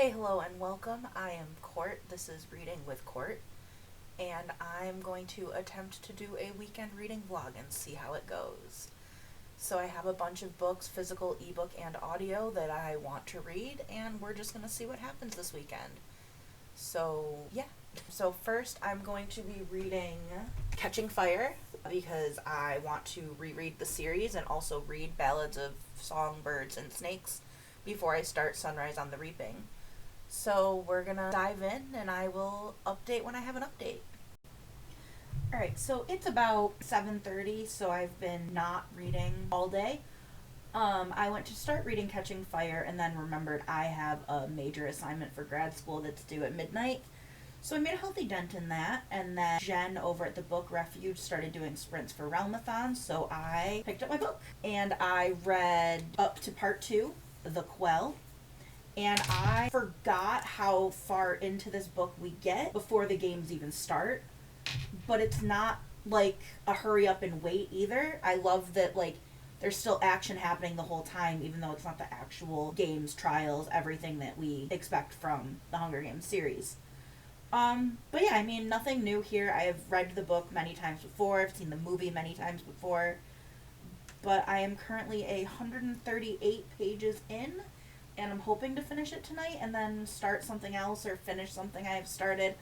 Hey, hello, and welcome. I am Court. This is Reading with Court, and I'm going to attempt to do a weekend reading vlog and see how it goes. So, I have a bunch of books, physical, ebook, and audio that I want to read, and we're just going to see what happens this weekend. So, yeah. So, first, I'm going to be reading Catching Fire because I want to reread the series and also read Ballads of Songbirds and Snakes before I start Sunrise on the Reaping. So we're gonna dive in and I will update when I have an update. Alright, so it's about 7:30, so I've been not reading all day. I went to start reading Catching Fire and then remembered I have a major assignment for grad school that's due at midnight. So I made a healthy dent in that, and then Jen over at the Book Refuge started doing sprints for Realmathon, so I picked up my book and I read up to part 2, The Quell. And I forgot how far into this book we get before the games even start. But it's not like a hurry up and wait either. I love that there's still action happening the whole time, even though it's not the actual games, trials, everything that we expect from the Hunger Games series. But yeah, I mean, nothing new here. I have read the book many times before. I've seen the movie many times before. But I am currently 138 pages in, and I'm hoping to finish it tonight and then start something else or finish something I have started.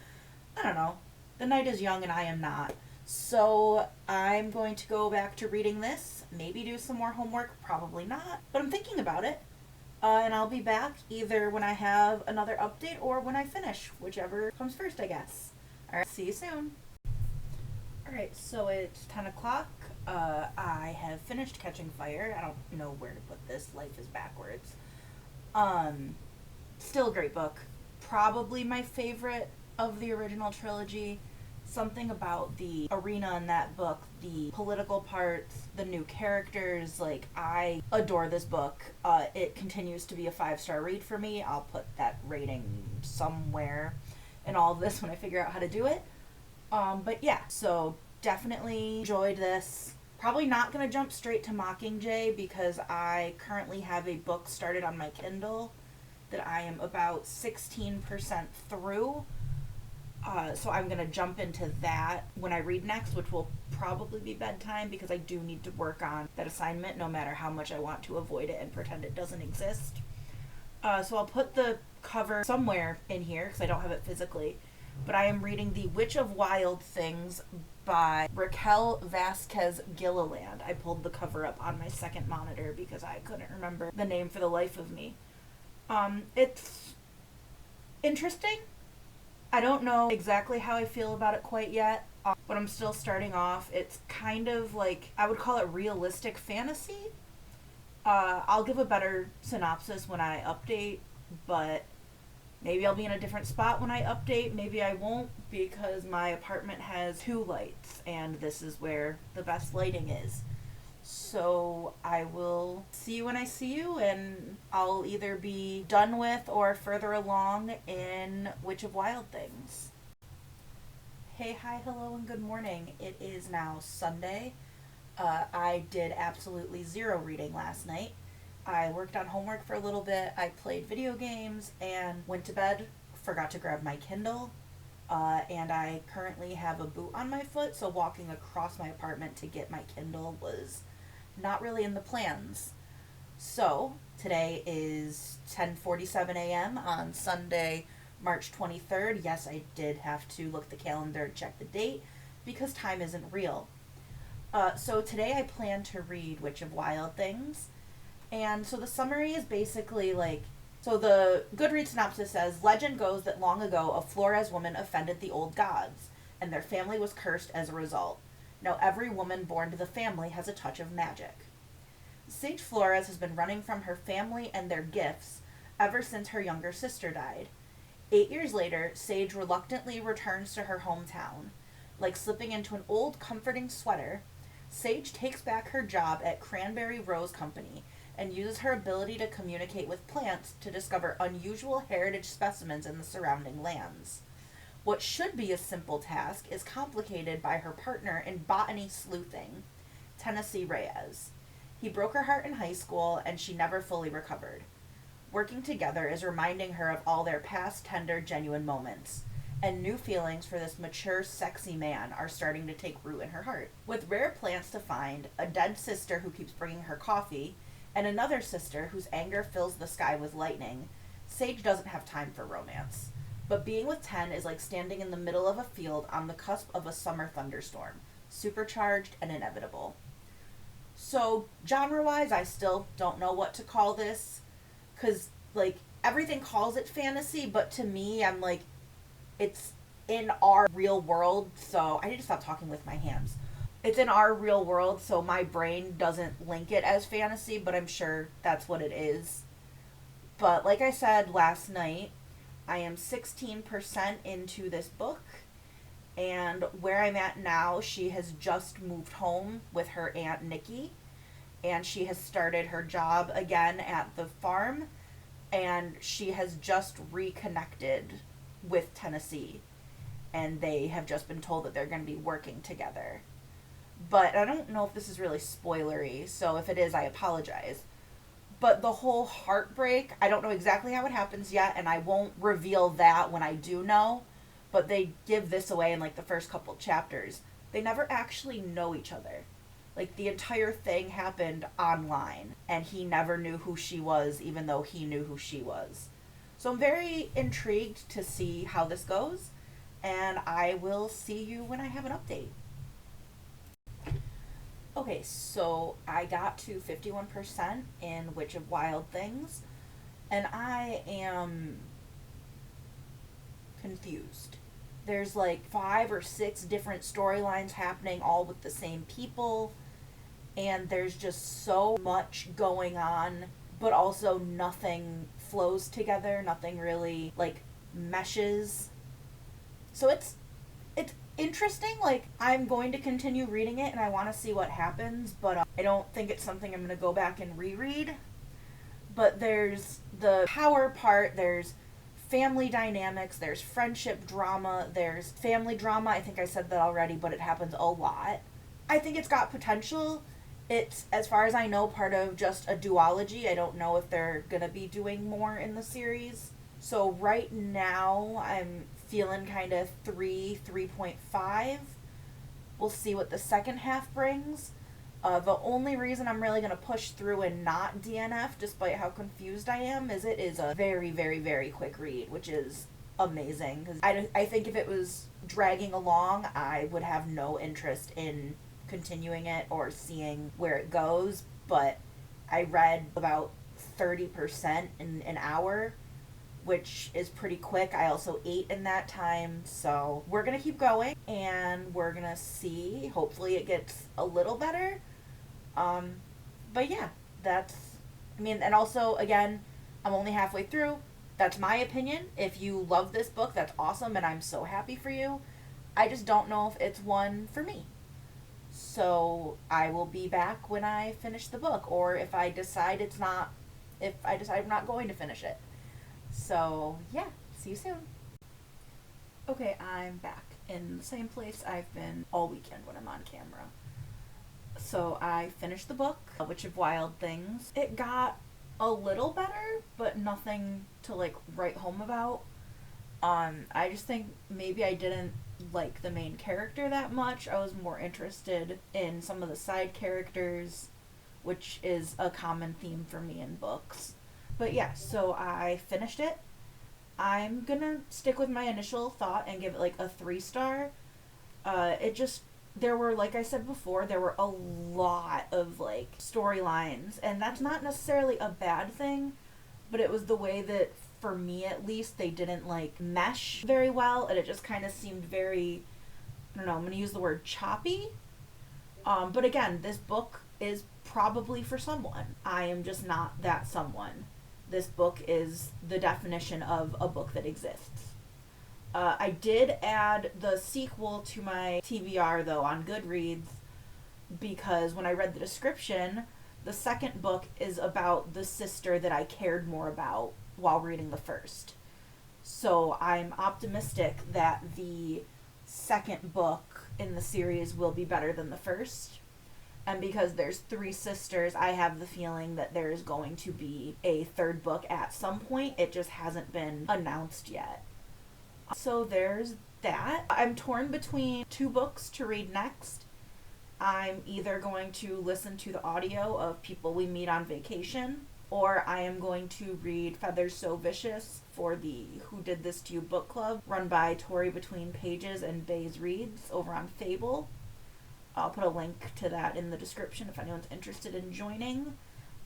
I don't know. The night is young and I am not. So I'm going to go back to reading this, maybe do some more homework, probably not, but I'm thinking about it. And I'll be back either when I have another update or when I finish, whichever comes first, I guess. Alright, see you soon. Alright, so it's 10 o'clock. I have finished Catching Fire. I don't know where to put this. Life is backwards. Still a great book. Probably my favorite of the original trilogy. Something about the arena in that book, the political parts, the new characters, I adore this book. It continues to be a 5-star read for me. I'll put that rating somewhere in all of this when I figure out how to do it. But yeah, so definitely enjoyed this. Probably not going to jump straight to Mockingjay because I currently have a book started on my Kindle that I am about 16% through. So I'm going to jump into that when I read next, which will probably be bedtime because I do need to work on that assignment no matter how much I want to avoid it and pretend it doesn't exist. So I'll put the cover somewhere in here because I don't have it physically. But I am reading The Witch of Wild Things by Raquel Vasquez Gilliland. I pulled the cover up on my second monitor because I couldn't remember the name for the life of me. It's interesting. I don't know exactly how I feel about it quite yet, but I'm still starting off. It's kind of I would call it realistic fantasy. I'll give a better synopsis when I update, but maybe I'll be in a different spot when I update. Maybe I won't because my apartment has 2 lights and this is where the best lighting is. So I will see you when I see you, and I'll either be done with or further along in Witch of Wild Things. Hey, hi, hello, and good morning. It is now Sunday. I did absolutely 0 reading last night. I worked on homework for a little bit, I played video games, and went to bed. Forgot to grab my Kindle. And I currently have a boot on my foot, so walking across my apartment to get my Kindle was not really in the plans. So, today is 10:47 a.m. on Sunday, March 23rd. Yes, I did have to look at the calendar and check the date because time isn't real. So today I plan to read Witch of Wild Things. And so the summary is basically so the Goodreads synopsis says, legend goes that long ago a Flores woman offended the old gods, and their family was cursed as a result. Now every woman born to the family has a touch of magic. Sage Flores has been running from her family and their gifts ever since her younger sister died. 8 years later, Sage reluctantly returns to her hometown. Like slipping into an old comforting sweater, Sage takes back her job at Cranberry Rose Company and uses her ability to communicate with plants to discover unusual heritage specimens in the surrounding lands. What should be a simple task is complicated by her partner in botany sleuthing, Tennessee Reyes. He broke her heart in high school and she never fully recovered. Working together is reminding her of all their past tender, genuine moments, and new feelings for this mature, sexy man are starting to take root in her heart. With rare plants to find, a dead sister who keeps bringing her coffee, and another sister whose anger fills the sky with lightning, Sage doesn't have time for romance. But being with Ten is like standing in the middle of a field on the cusp of a summer thunderstorm, supercharged and inevitable. So, genre-wise, I still don't know what to call this, because, like, everything calls it fantasy, but to me, I'm like, it's in our real world, so I need to stop talking with my hands. It's in our real world, so my brain doesn't link it as fantasy, but I'm sure that's what it is. But like I said last night, I am 16% into this book, and where I'm at now, she has just moved home with her Aunt Nikki, and she has started her job again at the farm, and she has just reconnected with Tennessee, and they have just been told that they're going to be working together. But I don't know if this is really spoilery, so if it is, I apologize. But the whole heartbreak, I don't know exactly how it happens yet, and I won't reveal that when I do know, but they give this away in like the first couple chapters. They never actually know each other. Like, the entire thing happened online, and he never knew who she was, even though he knew who she was. So I'm very intrigued to see how this goes, and I will see you when I have an update. Okay, so I got to 51% in Witch of Wild Things, and I am confused. There's like 5 or 6 different storylines happening all with the same people, and there's just so much going on, but also nothing flows together, nothing really like meshes. So it's interesting. Like, I'm going to continue reading it and I want to see what happens, but I don't think it's something I'm going to go back and reread. But there's the power part, there's family dynamics, there's friendship drama, there's family drama. I think I said that already, but it happens a lot. I think it's got potential. It's, as far as I know, part of just a duology. I don't know if they're going to be doing more in the series. So right now, I'm feeling kind of 3.5. We'll see what the second half brings. The only reason I'm really going to push through and not DNF, despite how confused I am, is it is a very, very, very quick read, which is amazing. Because I think if it was dragging along, I would have no interest in continuing it or seeing where it goes. But I read about 30% in an hour, which is pretty quick. I also ate in that time, so we're gonna keep going and we're gonna see. Hopefully it gets a little better. But yeah, and also, again, I'm only halfway through. That's my opinion. If you love this book, that's awesome, and I'm so happy for you. I just don't know if it's one for me. So I will be back when I finish the book, or if I decide I'm not going to finish it. So, yeah, see you soon. Okay, I'm back in the same place I've been all weekend when I'm on camera. So I finished the book, Witch of Wild Things. It got a little better, but nothing to, like, write home about. I just think maybe I didn't like the main character that much. I was more interested in some of the side characters, which is a common theme for me in books. But yeah, so I finished it. I'm gonna stick with my initial thought and give it like a 3-star. There were, like I said before, there were a lot of like storylines, and that's not necessarily a bad thing, but it was the way that, for me at least, they didn't like mesh very well, and it just kind of seemed very, I don't know, I'm gonna use the word choppy. But again, this book is probably for someone. I am just not that someone. This book is the definition of a book that exists. I did add the sequel to my TBR, though, on Goodreads, because when I read the description, the second book is about the sister that I cared more about while reading the first. So I'm optimistic that the second book in the series will be better than the first. And because there's three sisters, I have the feeling that there's going to be a third book at some point. It just hasn't been announced yet. So there's that. I'm torn between two books to read next. I'm either going to listen to the audio of People We Meet on Vacation, or I am going to read Feathers So Vicious for the Who Did This To You book club, run by Tori Between Pages and Baze Reads over on Fable. I'll put a link to that in the description if anyone's interested in joining.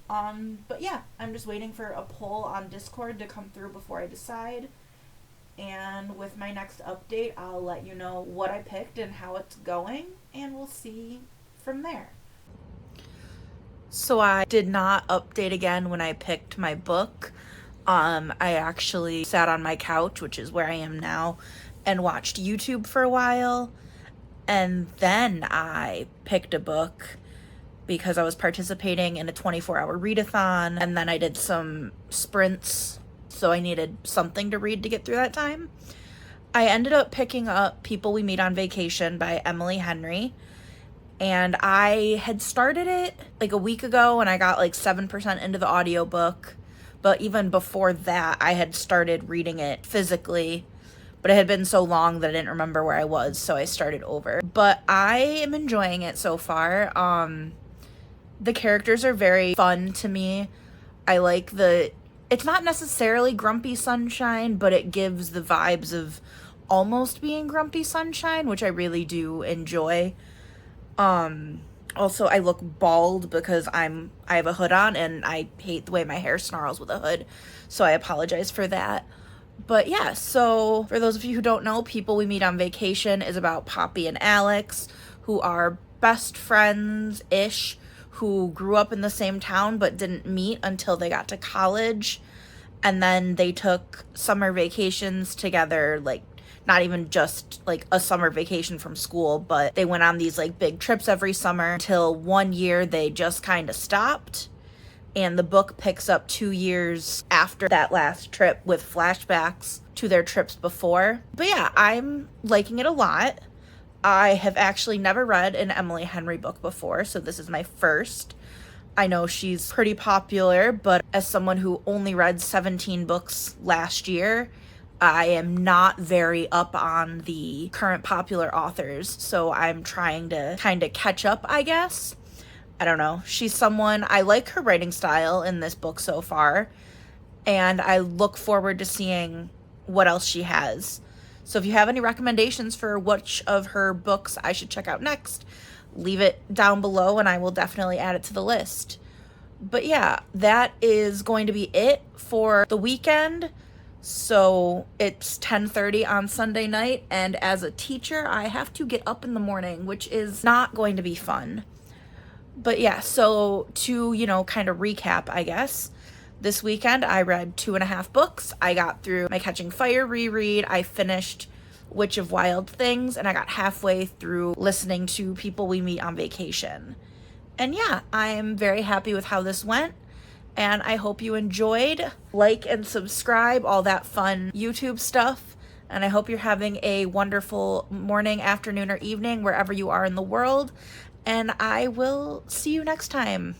But yeah, I'm just waiting for a poll on Discord to come through before I decide. And with my next update, I'll let you know what I picked and how it's going, and we'll see from there. So I did not update again when I picked my book. I actually sat on my couch, which is where I am now, and watched YouTube for a while. And then I picked a book because I was participating in a 24-hour readathon, and then I did some sprints, so I needed something to read to get through that time. I ended up picking up People We Meet on Vacation by Emily Henry, and I had started it like a week ago, and I got like 7% into the audiobook, but even before that, I had started reading it physically, but it had been so long that I didn't remember where I was, so I started over. But I am enjoying it so far. The characters are very fun to me. I like it's not necessarily Grumpy Sunshine, but it gives the vibes of almost being Grumpy Sunshine, which I really do enjoy. Also, I look bald because I have a hood on, and I hate the way my hair snarls with a hood, so I apologize for that. But yeah, so for those of you who don't know, People We Meet on Vacation is about Poppy and Alex, who are best friends-ish, who grew up in the same town but didn't meet until they got to college. And then they took summer vacations together, like not even just like a summer vacation from school, but they went on these like big trips every summer until one year they just kind of stopped. And the book picks up 2 years after that last trip with flashbacks to their trips before. But yeah, I'm liking it a lot. I have actually never read an Emily Henry book before, so this is my first. I know she's pretty popular, but as someone who only read 17 books last year, I am not very up on the current popular authors, so I'm trying to kind of catch up, I guess. I don't know. She's someone, I like her writing style in this book so far, and I look forward to seeing what else she has. So if you have any recommendations for which of her books I should check out next, leave it down below and I will definitely add it to the list. But yeah, that is going to be it for the weekend. So it's 10:30 on Sunday night, and as a teacher, I have to get up in the morning, which is not going to be fun. But yeah, so to, kind of recap, I guess, this weekend I read 2.5 books. I got through my Catching Fire reread. I finished Witch of Wild Things, and I got halfway through listening to People We Meet on Vacation. And yeah, I'm very happy with how this went, and I hope you enjoyed. Like and subscribe, all that fun YouTube stuff. And I hope you're having a wonderful morning, afternoon, or evening wherever you are in the world. And I will see you next time.